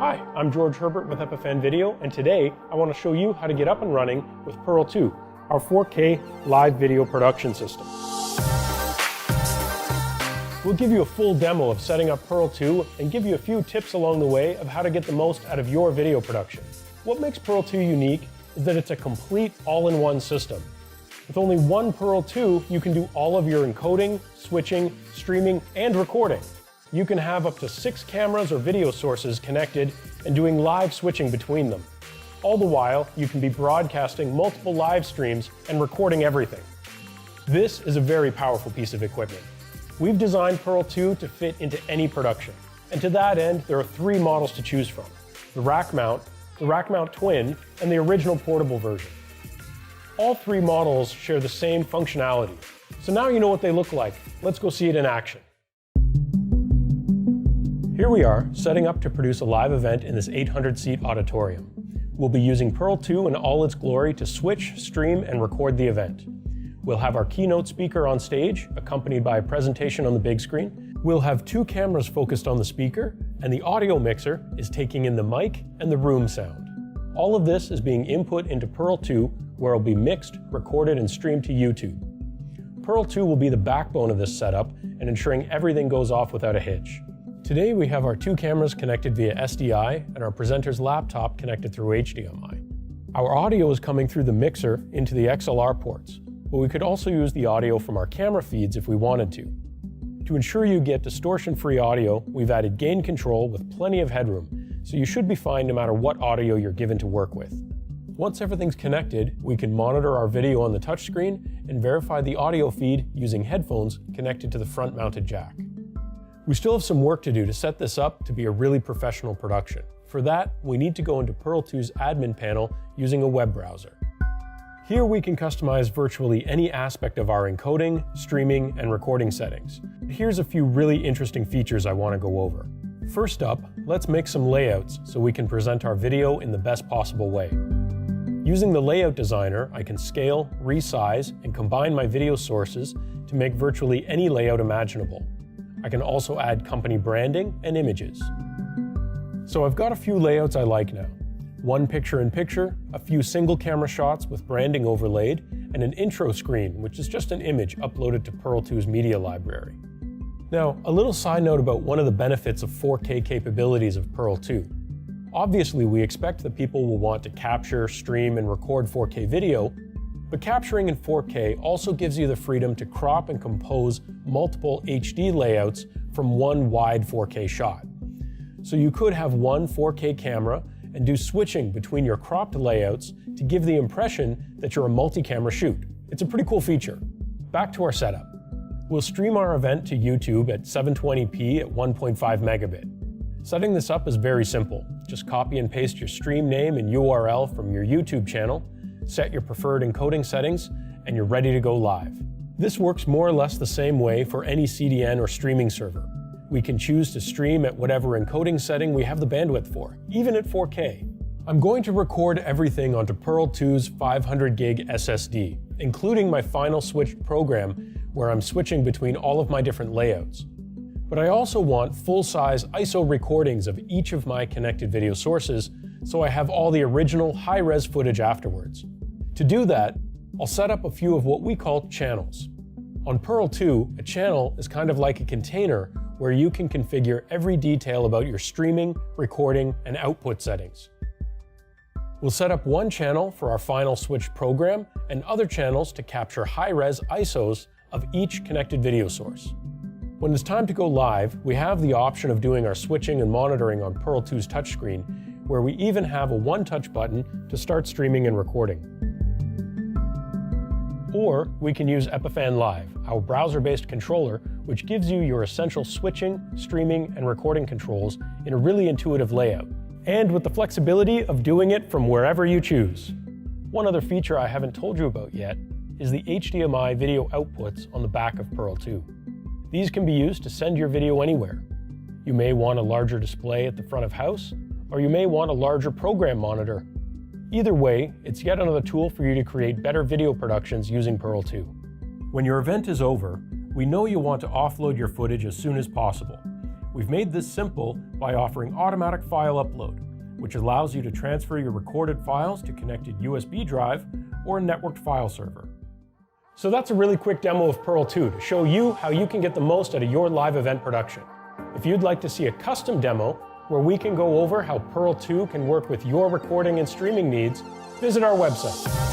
Hi, I'm George Herbert with Epiphan Video, and today I want to show you how to get up and running with Pearl-2, our 4K live video production system. We'll give you a full demo of setting up Pearl-2 and give you a few tips along the way of how to get the most out of your video production. What makes Pearl-2 unique is that it's a complete all-in-one system. With only one Pearl-2, you can do all of your encoding, switching, streaming, and recording. You can have up to 6 cameras or video sources connected and doing live switching between them. All the while, you can be broadcasting multiple live streams and recording everything. This is a very powerful piece of equipment. We've designed Pearl-2 to fit into any production. And to that end, there are 3 models to choose from: the rack mount twin, and the original portable version. All 3 models share the same functionality. So now you know what they look like. Let's go see it in action. Here we are, setting up to produce a live event in this 800-seat auditorium. We'll be using Pearl-2 in all its glory to switch, stream, and record the event. We'll have our keynote speaker on stage, accompanied by a presentation on the big screen. We'll have 2 cameras focused on the speaker, and the audio mixer is taking in the mic and the room sound. All of this is being input into Pearl-2, where it'll be mixed, recorded, and streamed to YouTube. Pearl-2 will be the backbone of this setup and ensuring everything goes off without a hitch. Today we have our 2 cameras connected via SDI and our presenter's laptop connected through HDMI. Our audio is coming through the mixer into the XLR ports, but we could also use the audio from our camera feeds if we wanted to. To ensure you get distortion-free audio, we've added gain control with plenty of headroom, so you should be fine no matter what audio you're given to work with. Once everything's connected, we can monitor our video on the touchscreen and verify the audio feed using headphones connected to the front-mounted jack. We still have some work to do to set this up to be a really professional production. For that, we need to go into Pearl-2's admin panel using a web browser. Here we can customize virtually any aspect of our encoding, streaming, and recording settings. Here's a few really interesting features I want to go over. First up, let's make some layouts so we can present our video in the best possible way. Using the Layout Designer, I can scale, resize, and combine my video sources to make virtually any layout imaginable. I can also add company branding and images. So I've got a few layouts I like now. One picture-in-picture, a few single camera shots with branding overlaid, and an intro screen, which is just an image uploaded to Pearl-2's media library. Now, a little side note about one of the benefits of 4K capabilities of Pearl-2. Obviously, we expect that people will want to capture, stream, and record 4K video, but capturing in 4K also gives you the freedom to crop and compose multiple HD layouts from one wide 4K shot. So you could have one 4K camera and do switching between your cropped layouts to give the impression that you're a multi-camera shoot. It's a pretty cool feature. Back to our setup. We'll stream our event to YouTube at 720p at 1.5 megabit. Setting this up is very simple. Just copy and paste your stream name and URL from your YouTube channel, set your preferred encoding settings, and you're ready to go live. This works more or less the same way for any CDN or streaming server. We can choose to stream at whatever encoding setting we have the bandwidth for, even at 4K. I'm going to record everything onto Pearl-2's 500 gig SSD, including my final switched program where I'm switching between all of my different layouts. But I also want full-size ISO recordings of each of my connected video sources, so I have all the original high-res footage afterwards. To do that, I'll set up a few of what we call channels. On Pearl-2, a channel is kind of like a container where you can configure every detail about your streaming, recording, and output settings. We'll set up one channel for our final switched program and other channels to capture high-res ISOs of each connected video source. When it's time to go live, we have the option of doing our switching and monitoring on Pearl-2's touchscreen, where we even have a one-touch button to start streaming and recording. Or we can use Epiphan Live, our browser-based controller, which gives you your essential switching, streaming, and recording controls in a really intuitive layout, and with the flexibility of doing it from wherever you choose. One other feature I haven't told you about yet is the HDMI video outputs on the back of Pearl-2. These can be used to send your video anywhere. You may want a larger display at the front of house, or you may want a larger program monitor. Either way, it's yet another tool for you to create better video productions using Pearl-2. When your event is over, we know you want to offload your footage as soon as possible. We've made this simple by offering automatic file upload, which allows you to transfer your recorded files to connected USB drive or a networked file server. So that's a really quick demo of Pearl 2 to show you how you can get the most out of your live event production. If you'd like to see a custom demo where we can go over how Pearl 2 can work with your recording and streaming needs, visit our website.